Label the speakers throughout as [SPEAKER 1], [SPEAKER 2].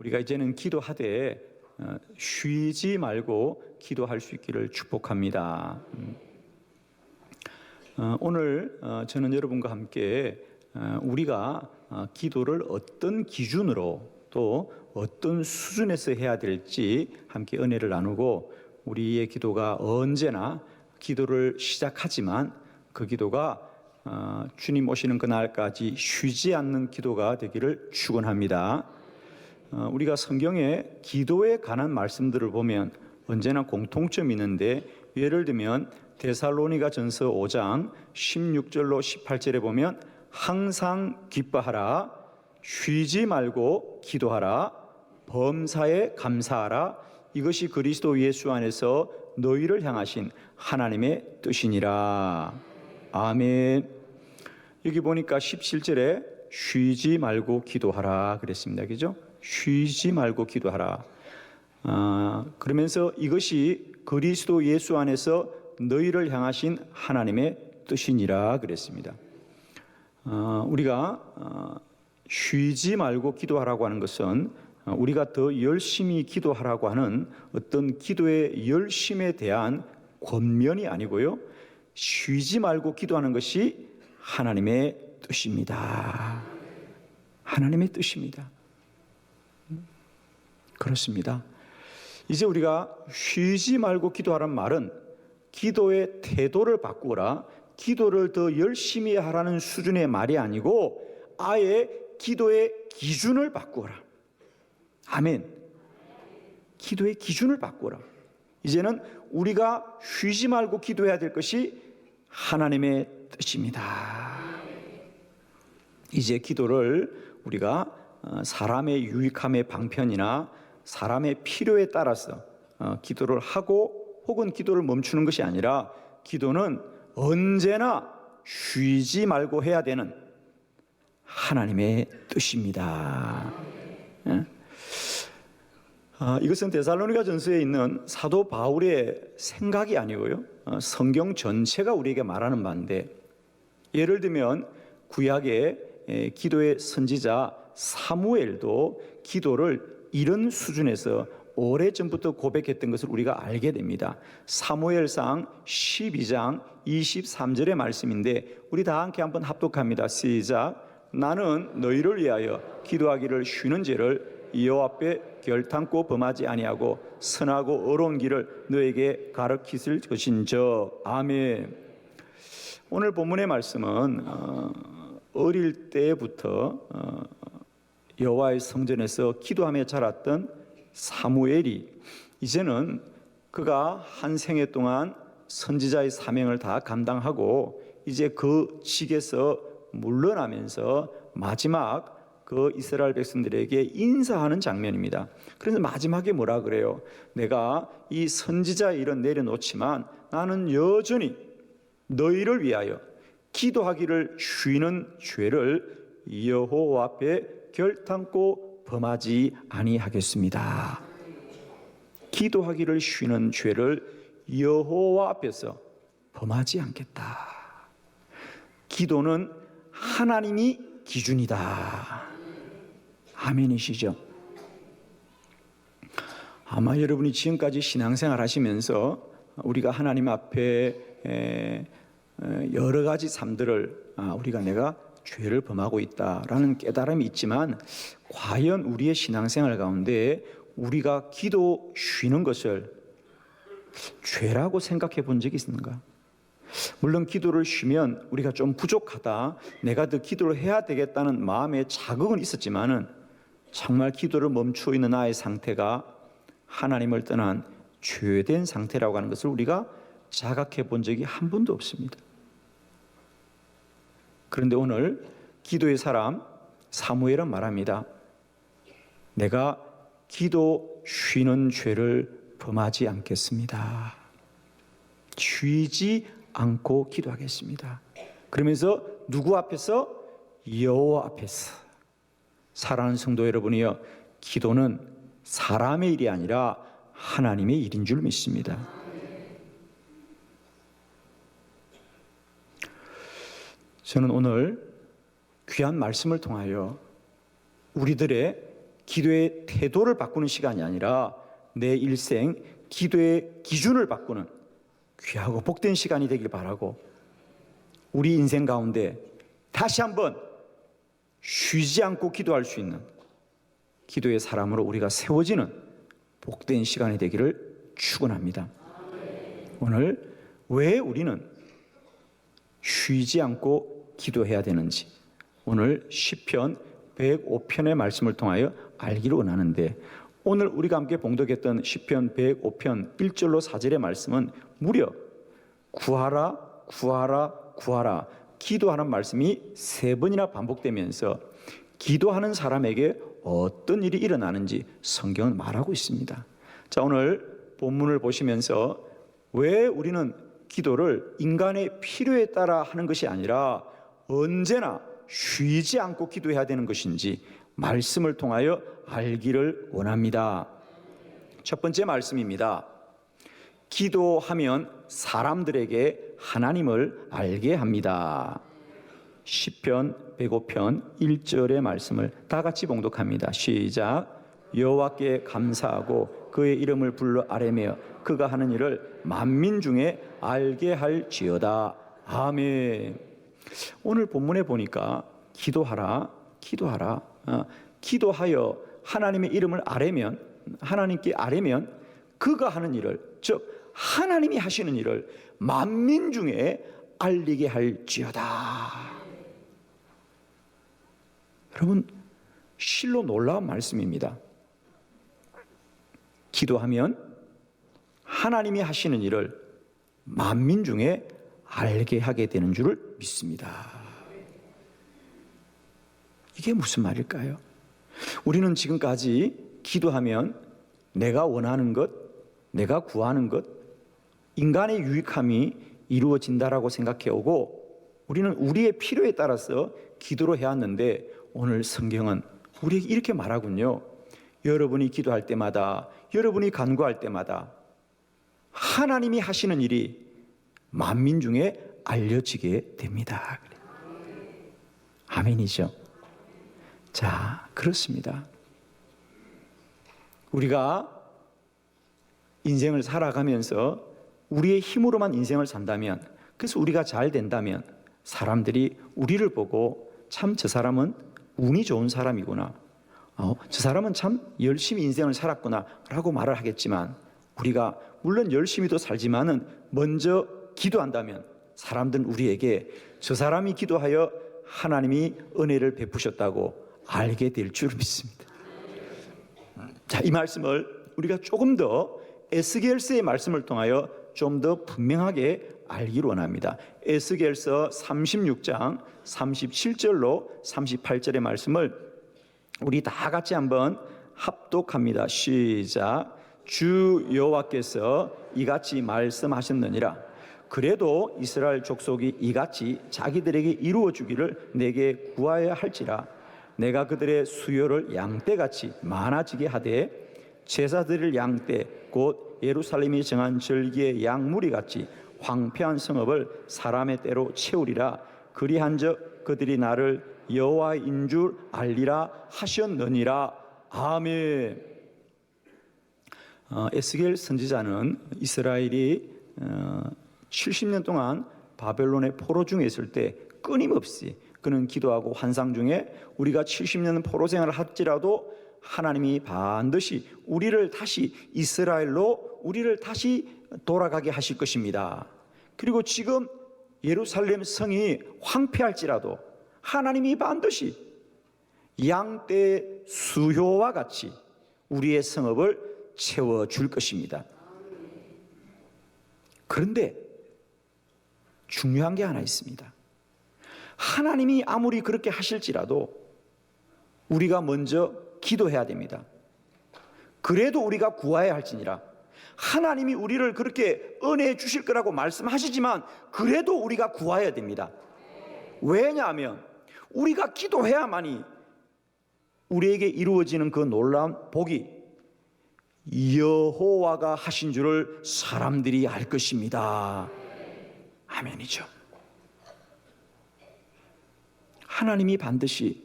[SPEAKER 1] 우리가 이제는 기도하되 쉬지 말고 기도할 수 있기를 축복합니다. 오늘 저는 여러분과 함께 우리가 기도를 어떤 기준으로 또 어떤 수준에서 해야 될지 함께 은혜를 나누고, 우리의 기도가 언제나 기도를 시작하지만 그 기도가 주님 오시는 그날까지 쉬지 않는 기도가 되기를 축원합니다. 우리가 성경에 기도에 관한 말씀들을 보면 언제나 공통점이 있는데, 예를 들면 데살로니가 전서 5장 16절로 18절에 보면 항상 기뻐하라, 쉬지 말고 기도하라, 범사에 감사하라, 이것이 그리스도 예수 안에서 너희를 향하신 하나님의 뜻이니라. 아멘. 여기 보니까 17절에 쉬지 말고 기도하라 그랬습니다. 그죠? 쉬지 말고 기도하라. 그러면서 이것이 그리스도 예수 안에서 너희를 향하신 하나님의 뜻이니라 그랬습니다. 우리가 쉬지 말고 기도하라고 하는 것은 우리가 더 열심히 기도하라고 하는 어떤 기도의 열심에 대한 권면이 아니고요, 쉬지 말고 기도하는 것이 하나님의 뜻입니다. 하나님의 뜻입니다. 그렇습니다. 이제 우리가 쉬지 말고 기도하라는 말은 기도의 태도를 바꾸라, 기도를 더 열심히 하라는 수준의 말이 아니고 아예 기도의 기준을 바꾸라. 아멘. 기도의 기준을 바꾸라. 이제는 우리가 쉬지 말고 기도해야 될 것이 하나님의 뜻입니다. 이제 기도를 우리가 사람의 유익함의 방편이나 사람의 필요에 따라서 기도를 하고 혹은 기도를 멈추는 것이 아니라, 기도는 언제나 쉬지 말고 해야 되는 하나님의 뜻입니다. 이것은 데살로니가 전서에 있는 사도 바울의 생각이 아니고요, 성경 전체가 우리에게 말하는 바인데, 예를 들면 구약의 기도의 선지자 사무엘도 기도를 이런 수준에서 오래전부터 고백했던 것을 우리가 알게 됩니다. 사무엘상 12장 23절의 말씀인데, 우리 다 함께 한번 합독합니다. 시작. 나는 너희를 위하여 기도하기를 쉬는 죄를 여호와 앞에 결탄코 범하지 아니하고 선하고 의로운 길을 너에게 가르치실 것인저. 아멘. 오늘 본문의 말씀은 어릴 때부터 여호와의 성전에서 기도하며 자랐던 사무엘이 이제는 그가 한 생애 동안 선지자의 사명을 다 감당하고 이제 그 직에서 물러나면서 마지막 그 이스라엘 백성들에게 인사하는 장면입니다. 그래서 마지막에 뭐라 그래요? 내가 이 선지자의 일은 내려놓지만 나는 여전히 너희를 위하여 기도하기를 쉬는 죄를 여호와 앞에 결탄코 범하지 아니하겠습니다. 기도하기를 쉬는 죄를 여호와 앞에서 범하지 않겠다. 기도는 하나님이 기준이다. 아멘이시죠? 아마 여러분이 지금까지 신앙생활 하시면서 우리가 하나님 앞에 여러 가지 삶들을 우리가 내가 죄를 범하고 있다라는 깨달음이 있지만, 과연 우리의 신앙생활 가운데 우리가 기도 쉬는 것을 죄라고 생각해 본 적이 있는가? 물론 기도를 쉬면 우리가 좀 부족하다, 내가 더 기도를 해야 되겠다는 마음의 자극은 있었지만은 정말 기도를 멈추어 있는 나의 상태가 하나님을 떠난 죄된 상태라고 하는 것을 우리가 자각해 본 적이 한 번도 없습니다. 그런데 오늘 기도의 사람 사무엘은 말합니다. 내가 기도 쉬는 죄를 범하지 않겠습니다. 쉬지 않고 기도하겠습니다. 그러면서 누구 앞에서? 여호와 앞에서. 사랑하는 성도 여러분이요, 기도는 사람의 일이 아니라 하나님의 일인 줄 믿습니다. 저는 오늘 귀한 말씀을 통하여 우리들의 기도의 태도를 바꾸는 시간이 아니라 내 일생 기도의 기준을 바꾸는 귀하고 복된 시간이 되길 바라고, 우리 인생 가운데 다시 한번 쉬지 않고 기도할 수 있는 기도의 사람으로 우리가 세워지는 복된 시간이 되기를 축원합니다. 오늘 왜 우리는 쉬지 않고 기도해야 되는지 오늘 시편 105편의 말씀을 통하여 알기를 원하는데, 오늘 우리가 함께 봉독했던 시편 105편 1절로 4절의 말씀은 무려 구하라 구하라 구하라 기도하는 말씀이 3번이나 반복되면서 기도하는 사람에게 어떤 일이 일어나는지 성경은 말하고 있습니다. 자, 오늘 본문을 보시면서 왜 우리는 기도를 인간의 필요에 따라 하는 것이 아니라 언제나 쉬지 않고 기도해야 되는 것인지 말씀을 통하여 알기를 원합니다. 첫 번째 말씀입니다. 기도하면 사람들에게 하나님을 알게 합니다. 시편 105편 1절의 말씀을 다 같이 봉독합니다. 시작. 여호와께 감사하고 그의 이름을 불러 아뢰며 그가 하는 일을 만민 중에 알게 할지어다. 아멘. 오늘 본문에 보니까 기도하라 기도하라, 기도하여 하나님의 이름을 아뢰면, 하나님께 아뢰면 그가 하는 일을, 즉 하나님이 하시는 일을 만민 중에 알리게 할지어다. 여러분, 실로 놀라운 말씀입니다. 기도하면 하나님이 하시는 일을 만민 중에 알게 하게 되는 줄을 믿습니다. 이게 무슨 말일까요? 우리는 지금까지 기도하면 내가 원하는 것, 내가 구하는 것, 인간의 유익함이 이루어진다라고 생각해 오고, 우리는 우리의 필요에 따라서 기도를 해왔는데, 오늘 성경은 우리에게 이렇게 말하군요. 여러분이 기도할 때마다, 여러분이 간구할 때마다 하나님이 하시는 일이 만민 중에 알려지게 됩니다. 아멘이죠. 자, 그렇습니다. 우리가 인생을 살아가면서 우리의 힘으로만 인생을 산다면, 그래서 우리가 잘 된다면 사람들이 우리를 보고 참 저 사람은 운이 좋은 사람이구나, 저 사람은 참 열심히 인생을 살았구나 라고 말을 하겠지만, 우리가 물론 열심히도 살지만은 먼저 기도한다면 사람들은 우리에게 저 사람이 기도하여 하나님이 은혜를 베푸셨다고 알게 될 줄 믿습니다. 자, 이 말씀을 우리가 조금 더 에스겔서의 말씀을 통하여 좀 더 분명하게 알기를 원합니다. 에스겔서 36장 37절로 38절의 말씀을 우리 다 같이 한번 합독합니다. 시작. 주 여호와께서 이같이 말씀하셨느니라. 그래도 이스라엘 족속이 이같이 자기들에게 이루어 주기를 내게 구하여야 할지라. 내가 그들의 수요를 양떼같이 많아지게 하되 제사 드릴 양떼 곧 예루살렘이 정한 절기의 양무리같이 황폐한 성읍을 사람의 때로 채우리라. 그리한즉 그들이 나를 여호와인 줄 알리라 하셨느니라. 아멘. 에스겔 선지자는 이스라엘이 70년 동안 바벨론의 포로 중에 있을 때 끊임없이 그는 기도하고 환상 중에 우리가 70년 포로 생활을 할지라도 하나님이 반드시 우리를 다시 이스라엘로 우리를 다시 돌아가게 하실 것입니다. 그리고 지금 예루살렘 성이 황폐할지라도 하나님이 반드시 양떼 수효와 같이 우리의 성읍을 채워줄 것입니다. 그런데 중요한 게 하나 있습니다. 하나님이 아무리 그렇게 하실지라도 우리가 먼저 기도해야 됩니다. 그래도 우리가 구해야 할지니라. 하나님이 우리를 그렇게 은혜해 주실 거라고 말씀하시지만 그래도 우리가 구해야 됩니다. 왜냐하면 우리가 기도해야만이 우리에게 이루어지는 그 놀라운 복이 여호와가 하신 줄을 사람들이 알 것입니다. 아멘이죠. 하나님이 반드시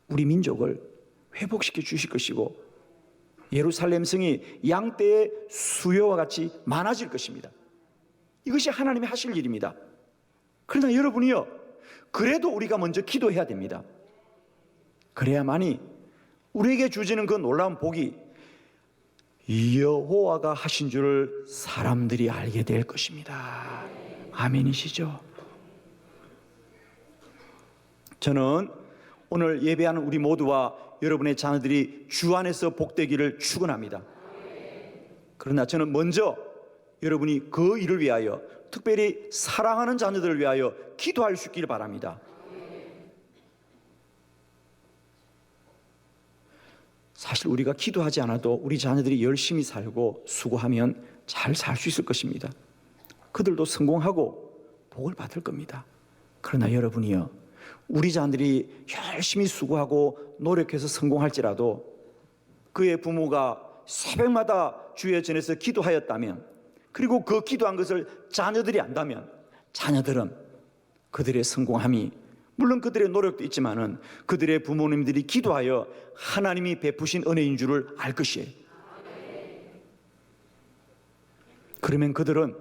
[SPEAKER 1] 우리 민족을 회복시켜 주실 것이고 예루살렘 성이 양떼의 수요와 같이 많아질 것입니다. 이것이 하나님이 하실 일입니다. 그러나 여러분이요, 그래도 우리가 먼저 기도해야 됩니다. 그래야만이 우리에게 주어지는 그 놀라운 복이 여호와가 하신 줄을 사람들이 알게 될 것입니다. 아멘이시죠? 저는 오늘 예배하는 우리 모두와 여러분의 자녀들이 주 안에서 복되기를 축원합니다. 그러나 저는 먼저 여러분이 그 일을 위하여, 특별히 사랑하는 자녀들을 위하여 기도할 수 있기를 바랍니다. 사실 우리가 기도하지 않아도 우리 자녀들이 열심히 살고 수고하면 잘 살 수 있을 것입니다. 그들도 성공하고 복을 받을 겁니다. 그러나 여러분이요, 우리 자녀들이 열심히 수고하고 노력해서 성공할지라도 그의 부모가 새벽마다 주의 전에서 기도하였다면, 그리고 그 기도한 것을 자녀들이 안다면, 자녀들은 그들의 성공함이, 물론 그들의 노력도 있지만은 그들의 부모님들이 기도하여 하나님이 베푸신 은혜인 줄을 알 것이에요. 그러면 그들은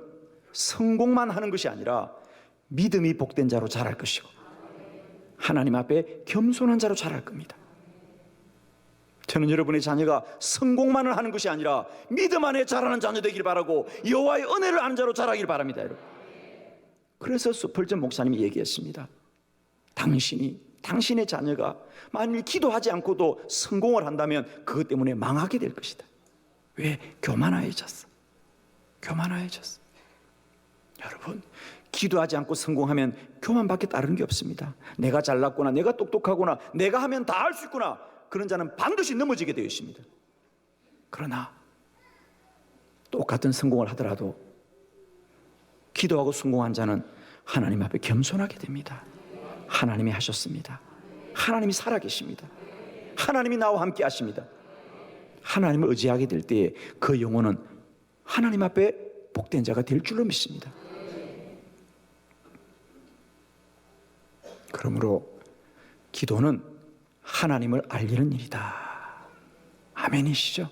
[SPEAKER 1] 성공만 하는 것이 아니라 믿음이 복된 자로 자랄 것이고 하나님 앞에 겸손한 자로 자랄 겁니다. 저는 여러분의 자녀가 성공만을 하는 것이 아니라 믿음 안에 자라는 자녀 되길 바라고 여호와의 은혜를 아는 자로 자라길 바랍니다, 여러분. 그래서 스펄전 목사님이 얘기했습니다. 당신의 자녀가 만일 기도하지 않고도 성공을 한다면 그것 때문에 망하게 될 것이다. 왜? 교만해졌어. 여러분, 기도하지 않고 성공하면 교만밖에 다른 게 없습니다. 내가 잘났구나, 내가 똑똑하구나, 내가 하면 다 할 수 있구나, 그런 자는 반드시 넘어지게 되어 있습니다. 그러나 똑같은 성공을 하더라도 기도하고 성공한 자는 하나님 앞에 겸손하게 됩니다. 하나님이 하셨습니다. 하나님이 살아계십니다. 하나님이 나와 함께 하십니다. 하나님을 의지하게 될 때에 그 영혼은 하나님 앞에 복된 자가 될 줄로 믿습니다. 그러므로 기도는 하나님을 알리는 일이다. 아멘이시죠?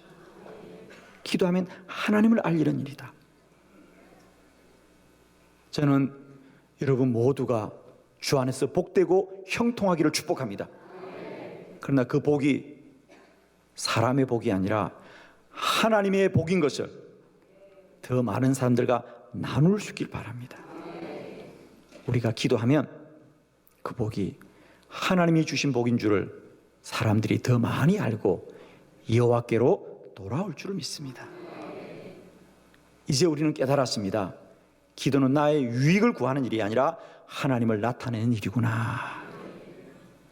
[SPEAKER 1] 기도하면 하나님을 알리는 일이다. 저는 여러분 모두가 주 안에서 복되고 형통하기를 축복합니다. 그러나 그 복이 사람의 복이 아니라 하나님의 복인 것을 더 많은 사람들과 나눌 수 있길 바랍니다. 우리가 기도하면 그 복이 하나님이 주신 복인 줄을 사람들이 더 많이 알고 여호와께로 돌아올 줄을 믿습니다. 이제 우리는 깨달았습니다. 기도는 나의 유익을 구하는 일이 아니라 하나님을 나타내는 일이구나.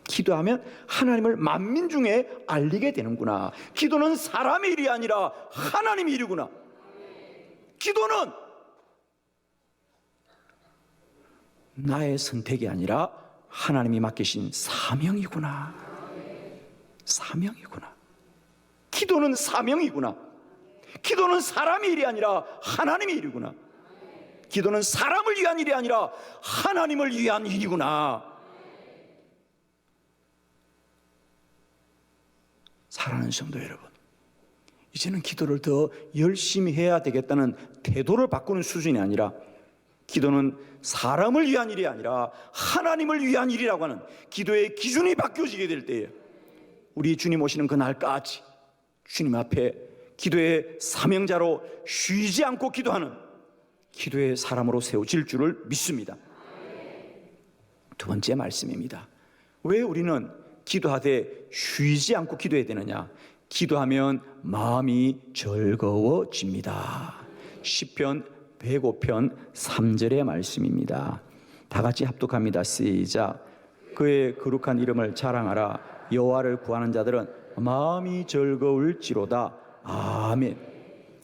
[SPEAKER 1] 기도하면 하나님을 만민 중에 알리게 되는구나. 기도는 사람의 일이 아니라 하나님의 일이구나. 기도는 나의 선택이 아니라 하나님이 맡기신 사명이구나. 사명이구나. 기도는 사명이구나. 기도는 사람의 일이 아니라 하나님의 일이구나. 기도는 사람을 위한 일이 아니라 하나님을 위한 일이구나. 사랑하는 성도 여러분, 이제는 기도를 더 열심히 해야 되겠다는 태도를 바꾸는 수준이 아니라 기도는 사람을 위한 일이 아니라 하나님을 위한 일이라고 하는 기도의 기준이 바뀌어지게 될 때에 우리 주님 오시는 그날까지 주님 앞에 기도의 사명자로 쉬지 않고 기도하는 기도의 사람으로 세워질 줄을 믿습니다. 두 번째 말씀입니다. 왜 우리는 기도하되 쉬지 않고 기도해야 되느냐? 기도하면 마음이 즐거워집니다. 시편 105편 3절의 말씀입니다. 다 같이 합독합니다. 시작. 그의 거룩한 이름을 자랑하라. 여호와를 구하는 자들은 마음이 즐거울지로다. 아멘.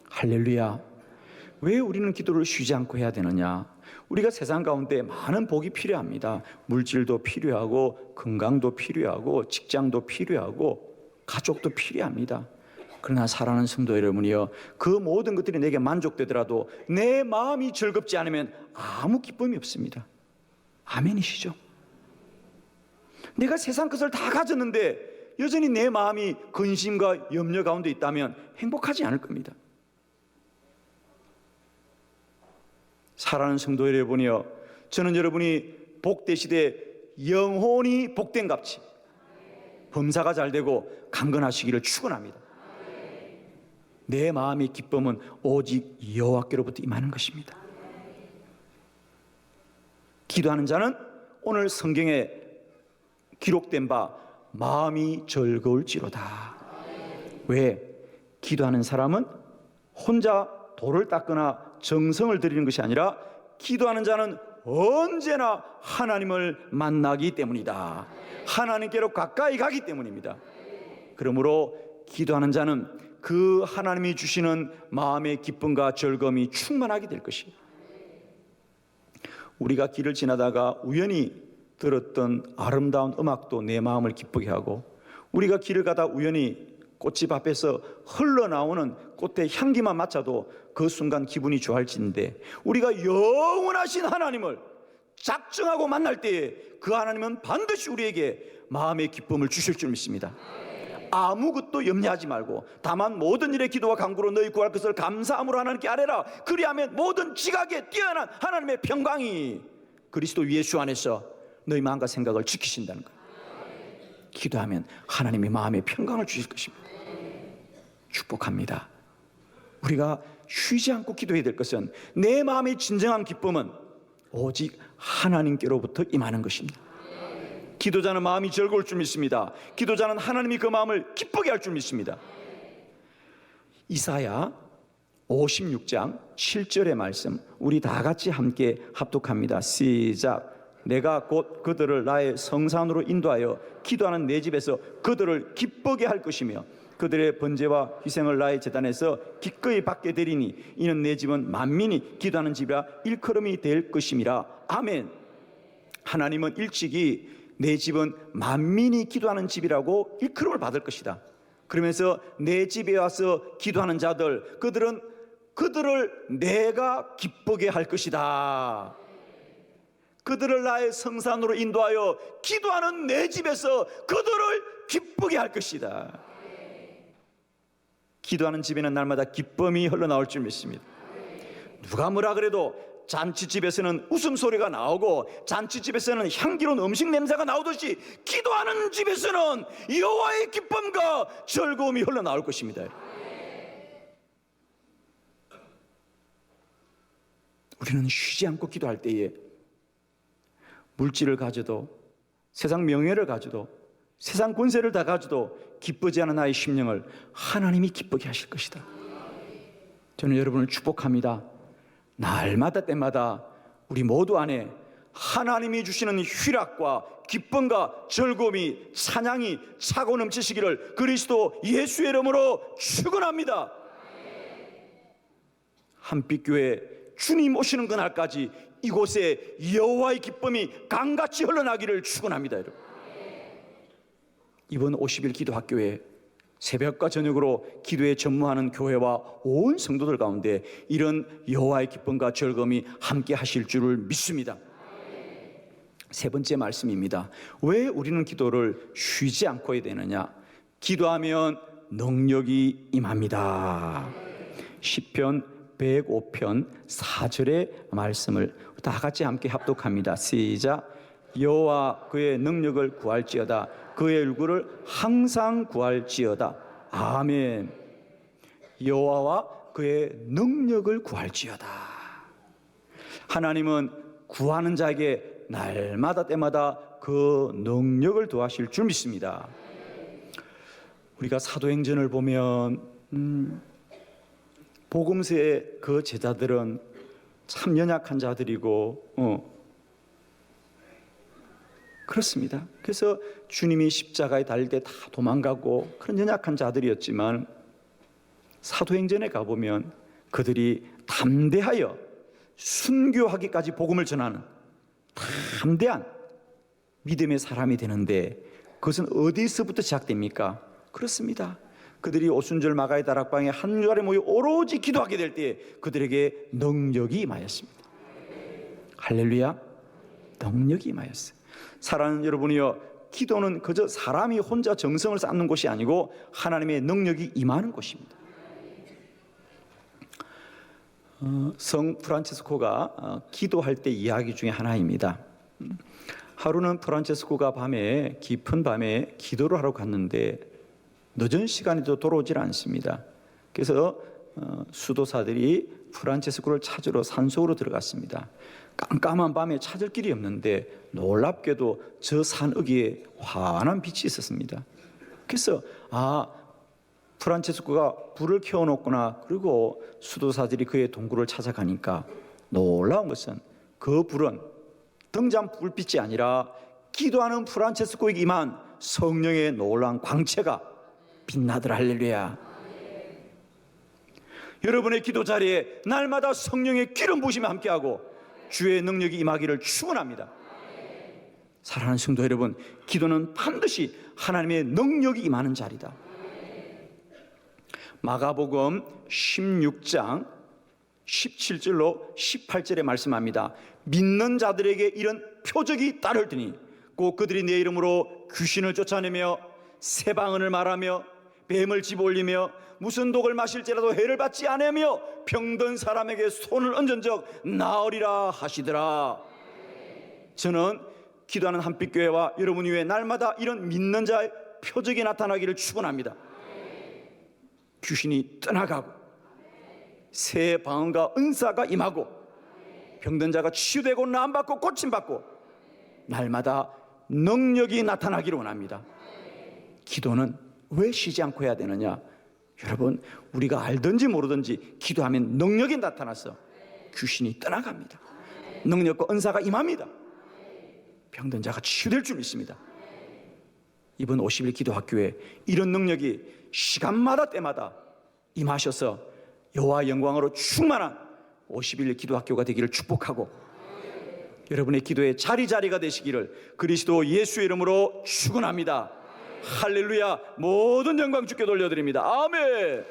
[SPEAKER 1] 할렐루야. 왜 우리는 기도를 쉬지 않고 해야 되느냐? 우리가 세상 가운데 많은 복이 필요합니다. 물질도 필요하고 건강도 필요하고 직장도 필요하고 가족도 필요합니다. 그러나 사랑하는 성도 여러분이요, 그 모든 것들이 내게 만족되더라도 내 마음이 즐겁지 않으면 아무 기쁨이 없습니다. 아멘이시죠? 내가 세상 것을 다 가졌는데 여전히 내 마음이 근심과 염려 가운데 있다면 행복하지 않을 겁니다. 사랑하는 성도 여러분이여, 저는 여러분이 복되시되 영혼이 복된같이 범사가 잘되고 강건하시기를 축원합니다. 내 마음의 기쁨은 오직 여호와께로부터 임하는 것입니다. 기도하는 자는 오늘 성경에 기록된 바 마음이 즐거울지로다. 왜? 기도하는 사람은 혼자 돌을 닦거나 정성을 들이는 것이 아니라 기도하는 자는 언제나 하나님을 만나기 때문이다. 하나님께로 가까이 가기 때문입니다. 그러므로 기도하는 자는 그 하나님이 주시는 마음의 기쁨과 즐거움이 충만하게 될 것입니다. 우리가 길을 지나다가 우연히 들었던 아름다운 음악도 내 마음을 기쁘게 하고, 우리가 길을 가다 우연히 꽃집 앞에서 흘러나오는 꽃의 향기만 맡아도 그 순간 기분이 좋아질진데, 우리가 영원하신 하나님을 작정하고 만날 때에 그 하나님은 반드시 우리에게 마음의 기쁨을 주실 줄 믿습니다. 아무것도 염려하지 말고 다만 모든 일에 기도와 간구로 너희 구할 것을 감사함으로 하나님께 아뢰라. 그리하면 모든 지각에 뛰어난 하나님의 평강이 그리스도 예수 안에서 너희 마음과 생각을 지키신다는 거예요. 기도하면 하나님의 마음의 평강을 주실 것입니다. 축복합니다. 우리가 쉬지 않고 기도해야 될 것은, 내 마음의 진정한 기쁨은 오직 하나님께로부터 임하는 것입니다. 기도자는 마음이 즐거울 줄 믿습니다. 기도자는 하나님이 그 마음을 기쁘게 할 줄 믿습니다. 이사야 56장 7절의 말씀, 우리 다 같이 함께 합독합니다. 시작. 내가 곧 그들을 나의 성산으로 인도하여 기도하는 내 집에서 그들을 기쁘게 할 것이며 그들의 번제와 희생을 나의 제단에서 기꺼이 받게 되리니 이는 내 집은 만민이 기도하는 집이라 일컬음이 될 것임이라. 아멘. 하나님은 일찍이 내 집은 만민이 기도하는 집이라고 일컬음을 받을 것이다. 그러면서 내 집에 와서 기도하는 자들, 그들을 내가 기쁘게 할 것이다. 그들을 나의 성산으로 인도하여 기도하는 내 집에서 그들을 기쁘게 할 것이다. 기도하는 집에는 날마다 기쁨이 흘러나올 줄 믿습니다. 누가 뭐라 그래도 잔치집에서는 웃음소리가 나오고 잔치집에서는 향기로운 음식 냄새가 나오듯이 기도하는 집에서는 여호와의 기쁨과 즐거움이 흘러나올 것입니다. 우리는 쉬지 않고 기도할 때에 물질을 가져도, 세상 명예를 가져도, 세상 권세를 다 가져도 기쁘지 않은 나의 심령을 하나님이 기쁘게 하실 것이다. 저는 여러분을 축복합니다. 날마다 때마다 우리 모두 안에 하나님이 주시는 희락과 기쁨과 즐거움이, 찬양이 차고 넘치시기를 그리스도 예수의 이름으로 축원합니다. 한빛교회 주님 오시는 그날까지 이곳에 여호와의 기쁨이 강같이 흘러나기를 축원합니다. 여러분, 이번 50일 기도학교에 새벽과 저녁으로 기도에 전무하는 교회와 온 성도들 가운데 이런 여호와의 기쁨과 즐거움이 함께 하실 줄을 믿습니다. 세 번째 말씀입니다. 왜 우리는 기도를 쉬지 않고 해야 되느냐? 기도하면 능력이 임합니다. 시편 105편 4절의 말씀을 다 같이 함께 합독합니다. 시작. 여호와 그의 능력을 구할지어다. 그의 얼굴을 항상 구할지어다. 아멘. 여호와와 그의 능력을 구할지어다. 하나님은 구하는 자에게 날마다 때마다 그 능력을 도하실 줄 믿습니다. 우리가 사도행전을 보면 복음서의 그 제자들은 참 연약한 자들이고 그렇습니다. 그래서 주님이 십자가에 달릴 때 다 도망가고 그런 연약한 자들이었지만 사도행전에 가보면 그들이 담대하여 순교하기까지 복음을 전하는 담대한 믿음의 사람이 되는데, 그것은 어디서부터 시작됩니까? 그렇습니다. 그들이 오순절 마가의 다락방에 한 자리에 모여 오로지 기도하게 될 때 그들에게 능력이 임하였습니다. 할렐루야. 능력이 임하였어요. 사랑하는 여러분이여, 기도는 그저 사람이 혼자 정성을 쌓는 곳이 아니고 하나님의 능력이 임하는 곳입니다. 성 프란체스코가 기도할 때 이야기 중에 하나입니다. 하루는 프란체스코가 깊은 밤에 기도를 하러 갔는데 늦은 시간에도 돌아오질 않습니다. 그래서 수도사들이 프란체스코를 찾으러 산속으로 들어갔습니다. 깜깜한 밤에 찾을 길이 없는데 놀랍게도 저 산ը기에 환한 빛이 있었습니다. 그래서 프란체스코가 불을 켜놓구나. 그리고 수도사들이 그의 동굴을 찾아가니까 놀라운 것은 그 불은 등잔 불빛이 아니라 기도하는 프란체스코에게 임한 성령의 놀라운 광채가 빛나더라. 할렐루야. 여러분의 기도 자리에 날마다 성령의 기름 부으심에 함께하고 주의 능력이 임하기를 축원합니다. 사랑하는 성도 여러분, 기도는 반드시 하나님의 능력이 임하는 자리다. 마가복음 16장 17절로 18절에 말씀합니다. 믿는 자들에게 이런 표적이 따를 테니 곧 그들이 내 이름으로 귀신을 쫓아내며 새 방언을 말하며 뱀을 집어올리며 무슨 독을 마실지라도 해를 받지 않으며 병든 사람에게 손을 얹은 적 나으리라 하시더라. 저는 기도하는 한빛교회와 여러분 위에 날마다 이런 믿는 자의 표적이 나타나기를 축원합니다. 귀신이 떠나가고 새 방언과 은사가 임하고 병든 자가 치유되고 나음받고 고침받고 날마다 능력이 나타나기를 원합니다. 기도는 왜 쉬지 않고 해야 되느냐? 여러분, 우리가 알든지 모르든지 기도하면 능력이 나타나서 귀신이 떠나갑니다. 능력과 은사가 임합니다. 병든 자가 치유될 줄 믿습니다. 이번 50일 기도학교에 이런 능력이 시간마다 때마다 임하셔서 여호와 영광으로 충만한 50일 기도학교가 되기를 축복하고 여러분의 기도의 자리자리가 되시기를 그리스도 예수의 이름으로 축원합니다. 할렐루야. 모든 영광 주께 돌려드립니다. 아멘.